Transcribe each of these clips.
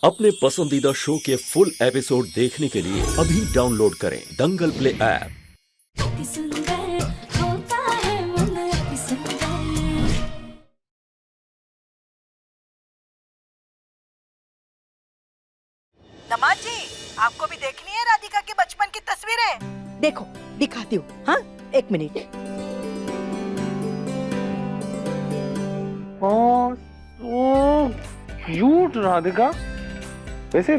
अपने पसंदीदा शो के फुल एपिसोड देखने के लिए अभी डाउनलोड करें दंगल प्ले ऐप। दमाद जी, आपको भी देखनी है राधिका की बचपन की तस्वीरें? देखो दिखाती हूँ। हाँ, एक मिनट। क्यूट राधिका। वैसे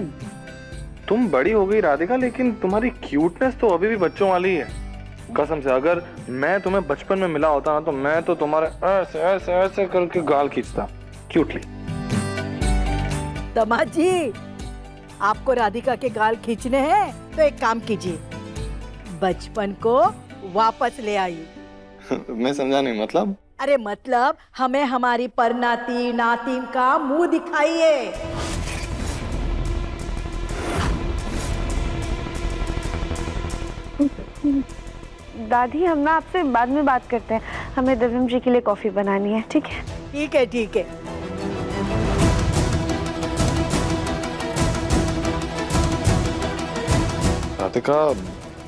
तुम बड़ी हो गई राधिका, लेकिन तुम्हारी क्यूटनेस तो अभी भी बच्चों वाली है। कसम से, अगर मैं तुम्हें बचपन में मिला होता ना तो मैं तो तुम्हारे ऐसे ऐसे ऐसे करके गाल खींचता क्यूटली। दमाद जी, आपको राधिका के गाल खींचने हैं तो एक काम कीजिए, बचपन को वापस ले आइए। मैं समझा नहीं, मतलब? अरे मतलब हमें हमारी परनाती नातिन का मुंह दिखाइए। दादी, हम ना आपसे बाद में बात करते हैं, हमें दिव्यम जी के लिए कॉफी बनानी है। ठीक है? ठीक है, ठीक है। राधिका,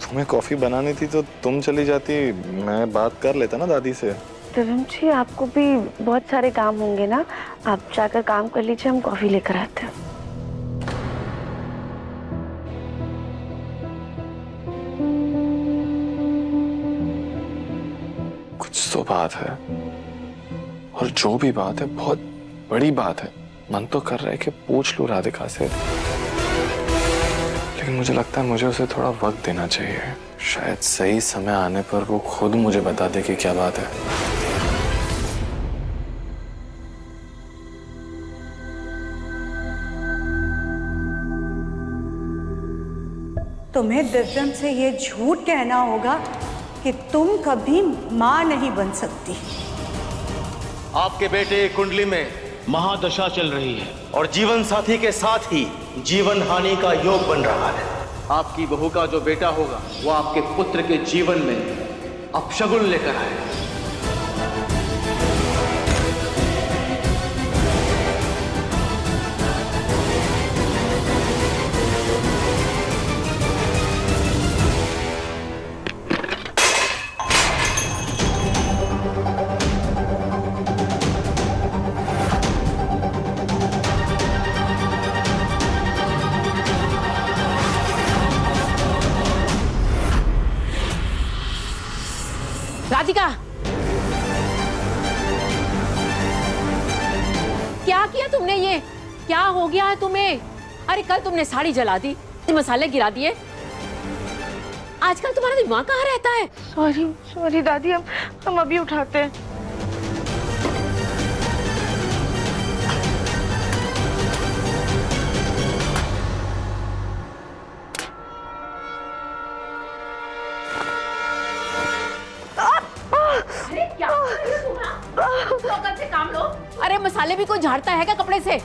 तुम्हें कॉफी बनानी थी तो तुम चली जाती, मैं बात कर लेता ना दादी से। दिव्यम जी, आपको भी बहुत सारे काम होंगे ना, आप जाकर काम कर लीजिए, हम कॉफी लेकर आते हैं। कुछ तो बात है, और जो भी बात है बहुत बड़ी बात है। मन तो कर रहा है कि पूछ लूं राधिका से, लेकिन मुझे लगता है मुझे उसे थोड़ा वक्त देना चाहिए। शायद सही समय आने पर वो खुद मुझे बता दे कि क्या बात है। तुम्हें दिव्यम से ये झूठ कहना होगा कि तुम कभी मां नहीं बन सकती। आपके बेटे कुंडली में महादशा चल रही है और जीवन साथी के साथ ही जीवन हानि का योग बन रहा है। आपकी बहू का जो बेटा होगा वो आपके पुत्र के जीवन में अपशगुन लेकर आएगा। राधिका, क्या किया तुमने? ये क्या हो गया है तुम्हें? अरे कल तुमने साड़ी जला दी, मसाले गिरा दिए, आजकल तुम्हारा दिमाग कहाँ रहता है? सॉरी सॉरी दादी, हम अभी उठाते हैं। अरे क्या कर रही हो तुम? लोकल से काम लो। अरे मसाले भी कोई झाड़ता है क्या कपड़े से?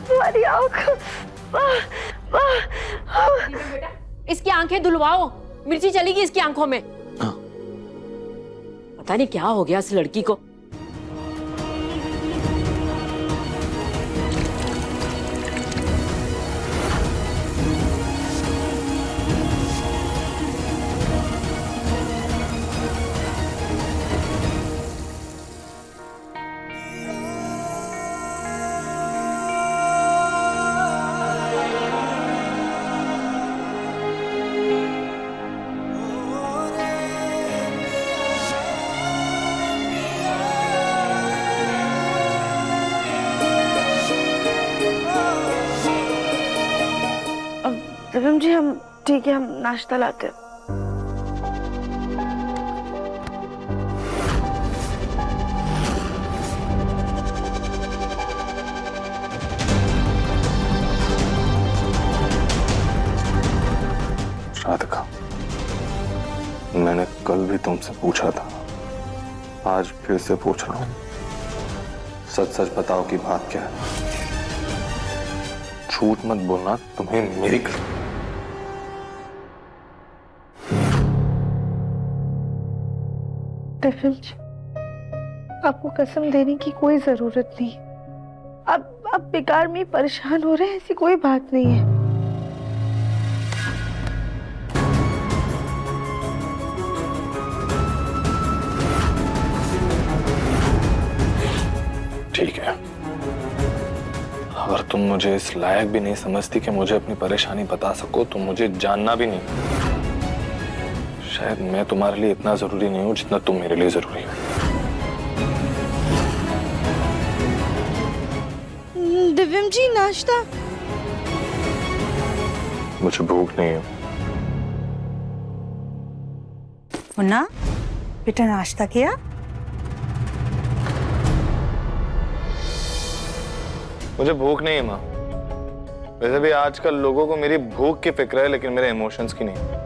तुम्हारी आँख। बेटा, इसकी आंखें धुलवाओ, मिर्ची चलेगी इसकी आंखों में। पता नहीं क्या हो गया इस लड़की को। दिव्यम जी, हम ठीक है, हम नाश्ता लाते हैं। राधिका, मैंने कल भी तुमसे पूछा था, आज फिर से पूछ रहा हूं, सच सच बताओ कि बात क्या है। झूठ मत बोलना, तुम्हें मेरी दिव्यम जी, आपको कसम देने की कोई जरूरत नहीं। आप बेकार में परेशान हो रहे हैं, ऐसी कोई बात नहीं है। ठीक है, अगर तुम मुझे इस लायक भी नहीं समझती कि मुझे अपनी परेशानी बता सको तो मुझे जानना भी नहीं। शायद मैं तुम्हारे लिए इतना जरूरी नहीं हूं जितना तुम मेरे लिए जरूरी हो। दिव्यम जी, नाश्ता। मुझे भूख नहीं है। मुन्ना बेटा, नाश्ता किया? मुझे भूख नहीं है माँ। वैसे भी आजकल लोगों को मेरी भूख की फिक्र है, लेकिन मेरे इमोशंस की नहीं।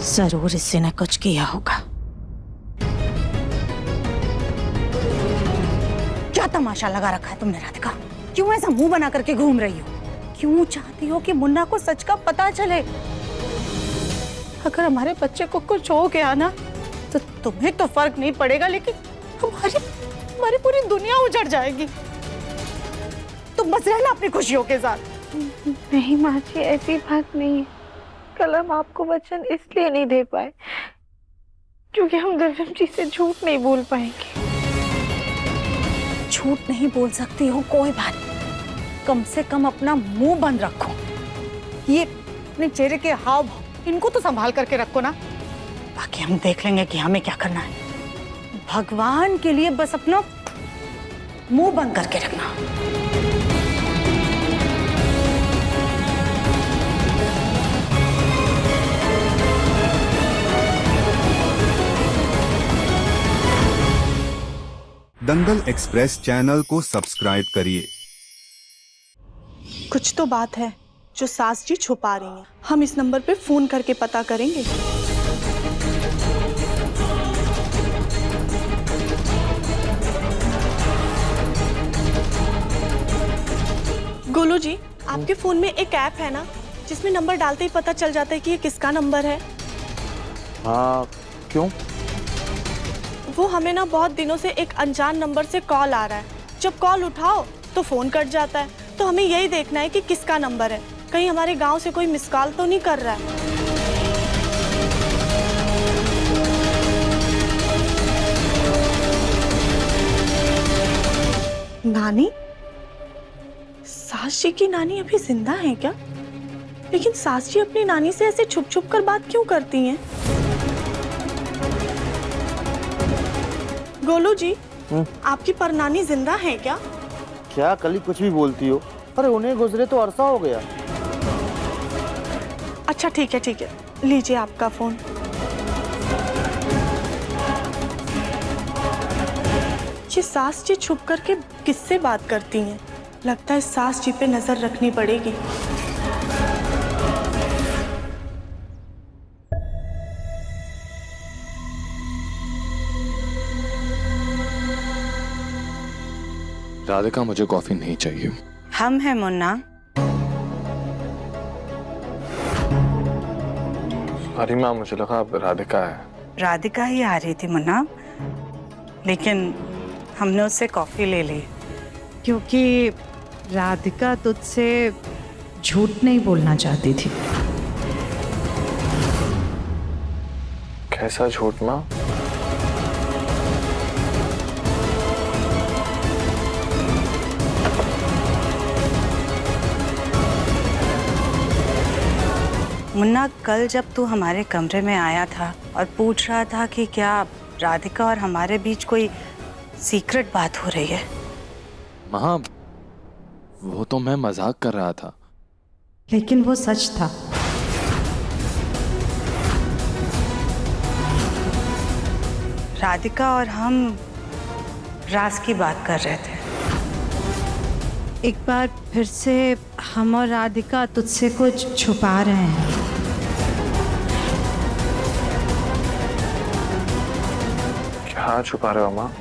जरूर इससे ने कुछ किया होगा। क्या तमाशा लगा रखा है तुमने राधिका? क्यों ऐसा मुंह बना करके घूम रही हो? क्यों चाहती हो कि मुन्ना को सच का पता चले? अगर हमारे बच्चे को कुछ हो गया ना तो तुम्हें तो फर्क नहीं पड़ेगा, लेकिन हमारी पूरी दुनिया उजड़ जाएगी। तुम बस रहना अपनी खुशियों के साथ। नहीं माँ जी, ऐसी बात नहीं है। कल हम आपको वचन इसलिए नहीं दे पाए क्योंकि हम दिव्यम जी से झूठ नहीं बोल पाएंगे। झूठ नहीं बोल सकती हो, कोई बात नहीं। कम से कम अपना मुंह बंद रखो। ये अपने चेहरे के हाव भाव इनको तो संभाल करके रखो ना। बाकी हम देख लेंगे कि हमें क्या करना है। भगवान के लिए बस अपना मुंह बंद करके रखना। दंगल एक्सप्रेस चैनल को सब्सक्राइब करिए। कुछ तो बात है जो सास जी छुपा रही हैं। हम इस नंबर पे फोन करके पता करेंगे। गोलू जी, आपके फोन में एक ऐप है ना जिसमें नंबर डालते ही पता चल जाता है कि ये किसका नंबर है? हाँ, क्यों? वो हमें ना बहुत दिनों से एक अनजान नंबर से कॉल आ रहा है। जब कॉल उठाओ तो फोन कट जाता है। तो हमें यही देखना है कि किसका नंबर है। कहीं हमारे गांव से कोई मिस कॉल तो नहीं कर रहा है। नानी? सास जी की नानी अभी जिंदा है क्या? लेकिन सास जी अपनी नानी से ऐसे छुप छुप कर बात क्यों करती हैं? गोलू जी, आपकी परनानी जिंदा है क्या? क्या कली कुछ भी बोलती हो? अरे उन्हें गुजरे तो अरसा हो गया। अच्छा ठीक है, लीजिए आपका फोन। ये सास जी छुप करके किससे बात करती हैं? लगता है सास जी पे नजर रखनी पड़ेगी। राधिका, मुझे कॉफी नहीं चाहिए। हम हैं मुन्ना। अरे माँ, मुझे लगा अब राधिका है। राधिका ही आ रही थी मुन्ना, लेकिन हमने उससे कॉफी ले ली क्योंकि राधिका तुझसे झूठ नहीं बोलना चाहती थी। कैसा झूठ माँ? मुन्ना, कल जब तू हमारे कमरे में आया था और पूछ रहा था कि क्या राधिका और हमारे बीच कोई सीक्रेट बात हो रही है। माँ, वो तो मैं मजाक कर रहा था। लेकिन वो सच था। राधिका और हम राज की बात कर रहे थे। एक बार फिर से हम और राधिका तुझसे कुछ छुपा रहे हैं। क्या छुपा रहे हो माँ?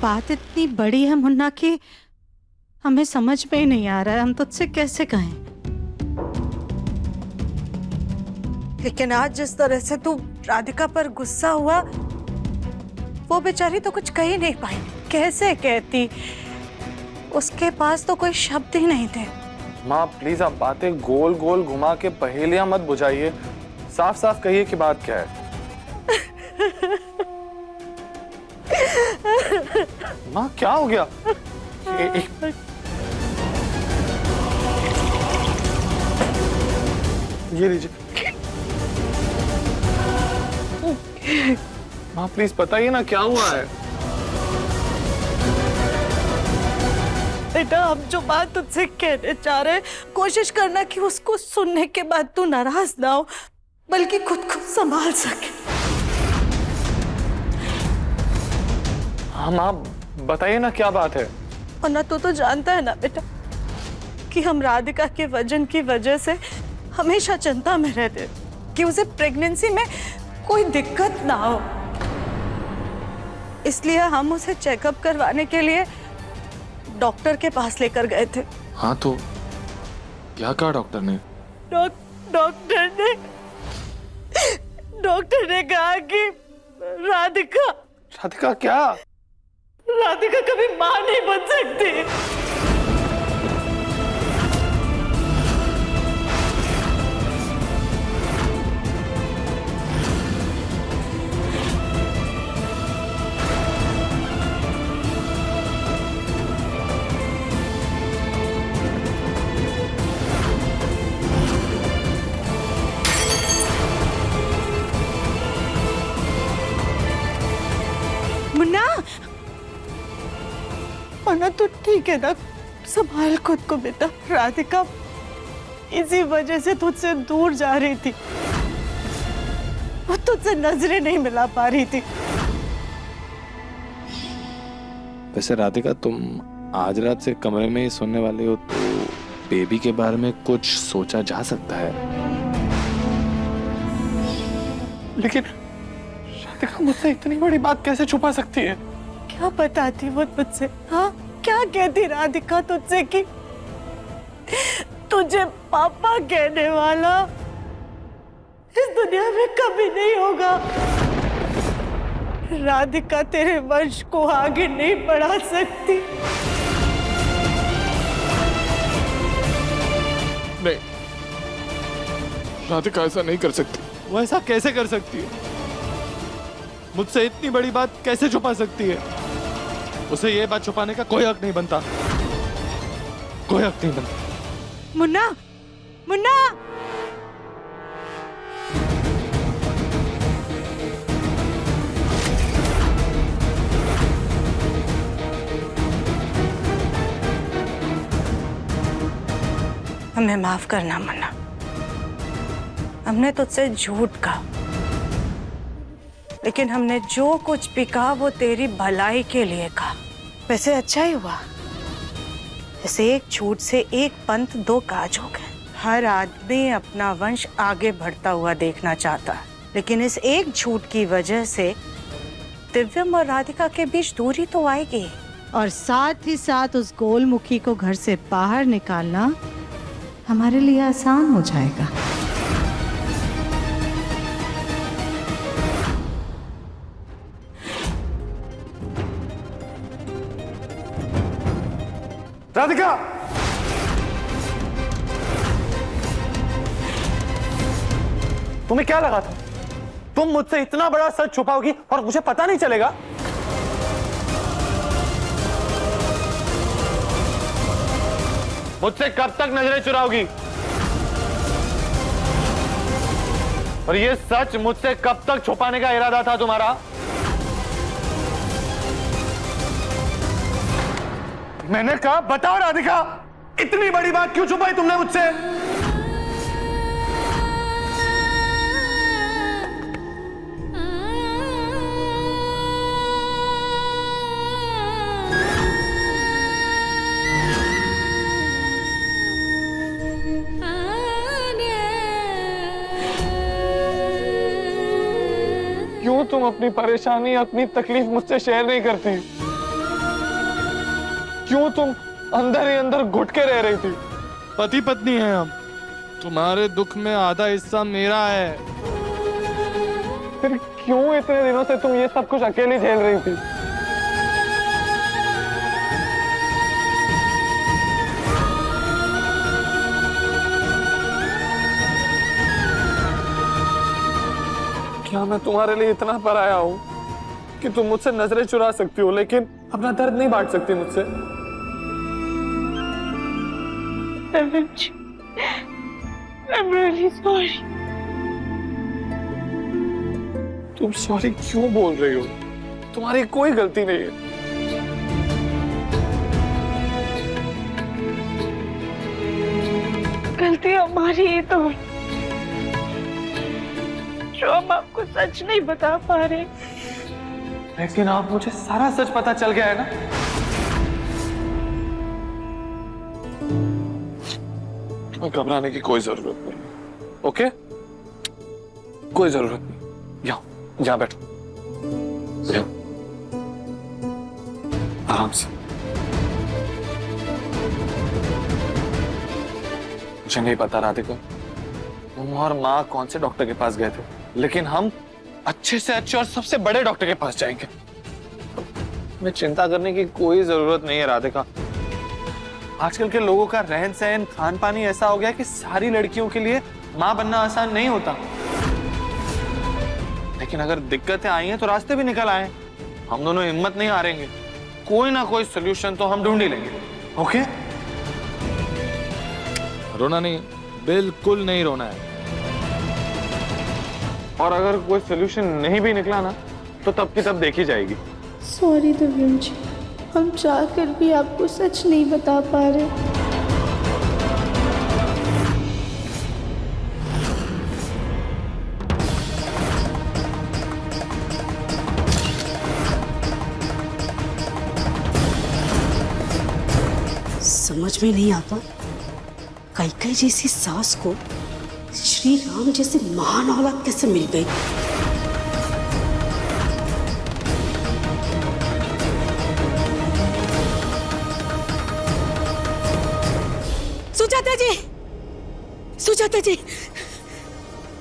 बात इतनी बड़ी है मुन्ना कि हमें समझ में ही नहीं आ रहा है हम तुझसे कैसे कहें। लेकिन आज जिस तरह से तू राधिका पर गुस्सा हुआ, वो बेचारी तो कुछ कह ही नहीं पाई। कैसे कहती? उसके पास तो कोई शब्द ही नहीं थे। माँ प्लीज आप बातें गोल गोल घुमा के पहेलियां मत बुझाइए, साफ साफ कहिए कि बात क्या है। माँ क्या हो गया? ये लीजिए। माँ प्लीज बताइए ना क्या हुआ है। बेटा हम जो बात तुझसे कहने चाह रहे, कोशिश करना कि उसको सुनने के बाद तू नाराज ना हो, बल्कि खुद को संभाल सके। हाँ माँ बताइए ना क्या बात है। और ना तो जानता है ना बेटा कि हम राधिका के वजन की वजह से हमेशा चिंता में रहते कि उसे प्रेगनेंसी में कोई दिक्कत ना हो, इसलिए हम उसे चेकअप करवाने के लिए डॉक्टर के पास लेकर गए थे। हाँ तो क्या कहा डॉक्टर ने? डॉक्टर ने कहा कि राधिका क्या? राधिका कभी मां नहीं बन सकती। मुन्ना, मुन्ना तो ठीक है ना, संभाल खुद को बेटा। राधिका इसी वजह से तुझसे दूर जा रही थी, वो तुझसे नजरें नहीं मिला पा रही थी। वैसे राधिका तुम आज रात से कमरे में ही सोने वाले हो, तो बेबी के बारे में कुछ सोचा जा सकता है। लेकिन राधिका मुझसे इतनी बड़ी बात कैसे छुपा सकती है? क्या बताती वो मुझसे? हाँ क्या कहती राधिका तुझसे कि तुझे पापा कहने वाला इस दुनिया में कभी नहीं होगा। राधिका तेरे वंश को आगे नहीं बढ़ा सकती। नहीं, राधिका ऐसा नहीं कर सकती। वो ऐसा कैसे कर सकती है? मुझसे इतनी बड़ी बात कैसे छुपा सकती है? उसे ये बात छुपाने का कोई हक नहीं बनता, कोई हक नहीं बनता। मुन्ना, मुन्ना, हमें माफ करना मुन्ना, हमने तुझसे झूठ कहा, लेकिन हमने जो कुछ भी कहा वो तेरी भलाई के लिए कहा। वैसे अच्छा ही हुआ, जैसे एक झूठ से एक पंथ दो काज हो गए। हर आदमी अपना वंश आगे बढ़ता हुआ देखना चाहता है, लेकिन इस एक झूठ की वजह से दिव्यम और राधिका के बीच दूरी तो आएगी, और साथ ही साथ उस गोलमुखी को घर से बाहर निकालना हमारे लिए आसान हो जाएगा। राधिका, तुम्हें क्या लगा था तुम मुझसे इतना बड़ा सच छुपाओगी और मुझे पता नहीं चलेगा? मुझसे कब तक नजरें चुराओगी? और ये सच मुझसे कब तक छुपाने का इरादा था तुम्हारा? मैंने कहा बताओ राधिका, इतनी बड़ी बात क्यों छुपाई तुमने मुझसे? क्यों तुम अपनी परेशानी, अपनी तकलीफ मुझसे शेयर नहीं करती? क्यों तुम अंदर ही अंदर घुट के रह रही थी। पति पत्नी हैं हम, तुम्हारे दुख में आधा हिस्सा मेरा है। फिर क्यों इतने दिनों से तुम ये सब कुछ अकेली झेल रही थी? क्या मैं तुम्हारे लिए इतना पराया हूं कि तुम मुझसे नजरें चुरा सकती हो लेकिन अपना दर्द नहीं बांट सकती मुझसे? I'm really sorry. तुम सॉरी क्यों बोल रही हो? तुम्हारी कोई गलती नहीं है। गलती हमारी ही तो है, जो हम आपको सच नहीं बता पा रहे। लेकिन आप मुझे सारा सच पता चल गया है ना? तुम्हें घबराने की कोई जरूरत नहीं, ओके? कोई जरूरत नहीं। यहाँ बैठो, आराम से। मुझे नहीं पता राधिका तुम और माँ कौन से डॉक्टर के पास गए थे, लेकिन हम अच्छे से अच्छे और सबसे बड़े डॉक्टर के पास जाएंगे। तुम्हें चिंता करने की कोई जरूरत नहीं है राधिका। आजकल के लोगों का रहन सहन खान पान ही ऐसा हो गया कि सारी लड़कियों के लिए माँ बनना आसान नहीं होता। लेकिन अगर दिक्कतें आई हैं तो रास्ते भी निकल आए। हम दोनों हिम्मत नहीं हारेंगे, कोई ना कोई सोल्यूशन तो हम ढूंढ ही लेंगे, ओके? रोना नहीं, बिल्कुल नहीं रोना है। और अगर कोई सोल्यूशन नहीं भी निकला ना तो तब की तब देखी जाएगी। सॉरी दिव्यम जी, हम चाहकर भी आपको सच नहीं बता पा रहे। समझ में नहीं आता कैकेयी जैसी सास को श्री राम जैसे महान औलाद कैसे मिल गई। सुजाता जी, सुजाता जी,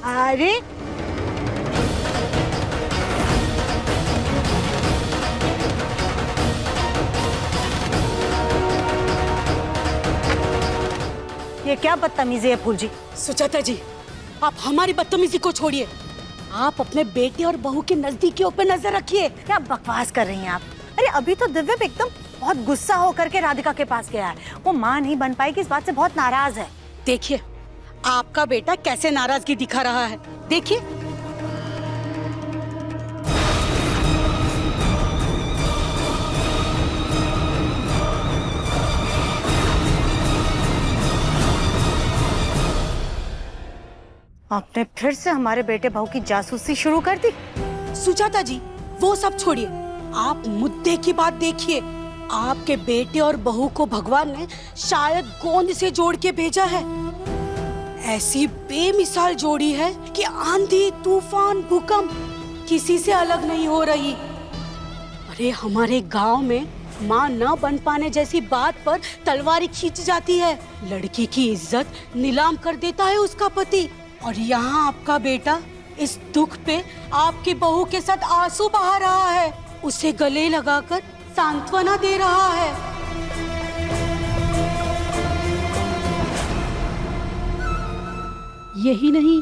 अरे ये क्या बदतमीजी है फूल जी? सुजाता जी, आप हमारी बदतमीजी को छोड़िए, आप अपने बेटे और बहू के नजदीकियों पे नजर रखिए। क्या बकवास कर रही हैं आप? अरे अभी तो दिव्य एकदम बहुत गुस्सा होकर के राधिका के पास गया है। वो माँ नहीं बन पाएगी इस बात से बहुत नाराज है। देखिए आपका बेटा कैसे नाराजगी दिखा रहा है, देखिए। आपने फिर से हमारे बेटे बहू की जासूसी शुरू कर दी। सुजाता जी, वो सब छोड़िए, आप मुद्दे की बात देखिए। आपके बेटे और बहू को भगवान ने शायद गोंद से जोड़ के भेजा है। ऐसी बेमिसाल जोड़ी है कि आंधी तूफान भूकंप किसी से अलग नहीं हो रही। अरे हमारे गांव में माँ न बन पाने जैसी बात पर तलवारी खींच जाती है। लड़की की इज्जत नीलाम कर देता है उसका पति। और यहाँ आपका बेटा इस दुख पे आपकी बहू के साथ आंसू बहा रहा है, उसे गले लगाकर सांत्वना दे रहा है। यही नहीं,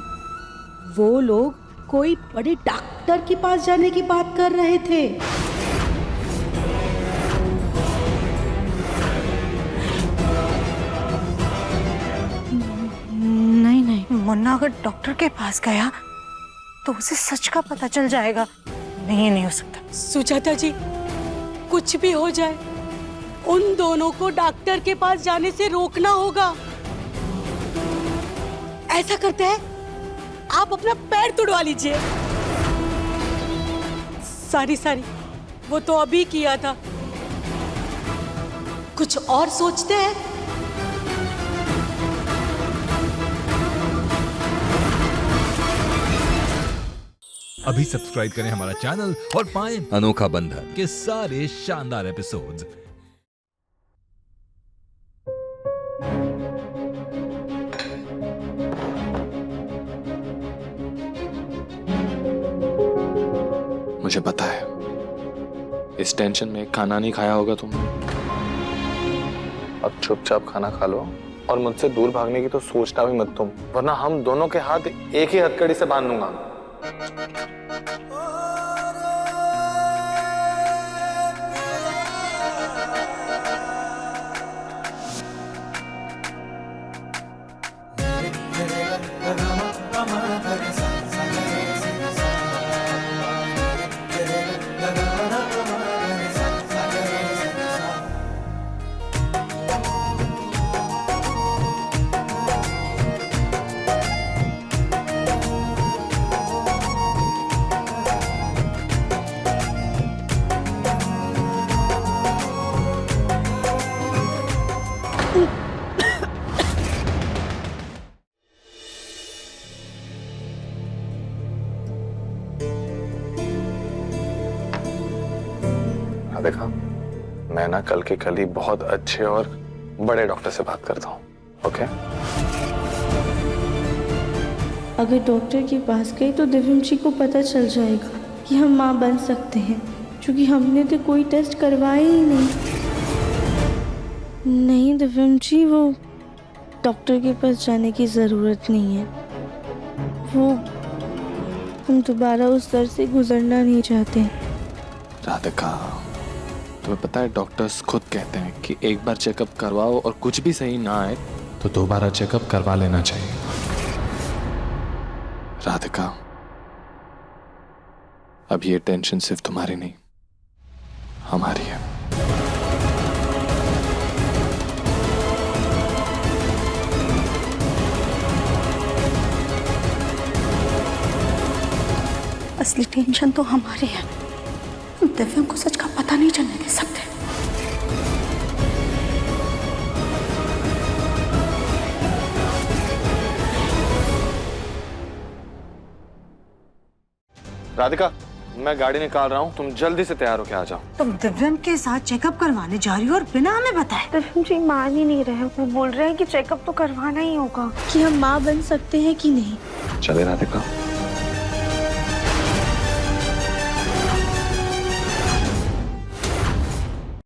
वो लोग कोई बड़े डॉक्टर के पास जाने की बात कर रहे थे। मुन्ना अगर डॉक्टर के पास गया तो उसे सच का पता चल जाएगा। नहीं हो सकता। सुजाता जी, कुछ भी हो जाए उन दोनों को डॉक्टर के पास जाने से रोकना होगा। ऐसा करते हैं, आप अपना पैर तुड़वा लीजिए। सारी वो तो अभी किया था, कुछ और सोचते हैं। अभी सब्सक्राइब करें हमारा चैनल और पाएं अनोखा बंधन के सारे शानदार एपिसोड्स। मुझे पता है, इस टेंशन में खाना नहीं खाया होगा तुमने। अब चुपचाप खाना खा लो और मुझसे दूर भागने की तो सोचना भी मत तुम, वरना हम दोनों के हाथ एक ही हथकड़ी से बांध लूंगा। देखा, मैं ना कल के कल ही बहुत अच्छे और बड़े डॉक्टर से बात करता हूँ। ओके? अगर डॉक्टर के पास गए तो दिव्यम जी को पता चल जाएगा कि हम माँ बन सकते हैं, क्योंकि हमने तो कोई टेस्ट करवाया ही नहीं। नहीं दिव्यम जी, वो डॉक्टर के पास जाने की ज़रूरत नहीं है। वो हम दोबारा उस दर से गुजरना नहीं चाहते। राधिका, तुम्हें पता है डॉक्टर्स खुद कहते हैं कि एक बार चेकअप करवाओ और कुछ भी सही ना आए तो दोबारा चेकअप करवा लेना चाहिए। राधिका, अब ये टेंशन सिर्फ तुम्हारी नहीं, हमारी है। असली टेंशन तो हमारी है, दिव्यम को सच का पता नहीं चलने दे सकते। राधिका, मैं गाड़ी निकाल रहा हूँ, तुम जल्दी से तैयार होके आ जाओ। तुम दिव्यम के साथ चेकअप करवाने जा रही हो और बिना हमें बताए? दिव्यम जी मान ही नहीं रहे, वो बोल रहे हैं कि चेकअप तो करवाना ही होगा। कि हम माँ बन सकते हैं कि नहीं। चले राधिका।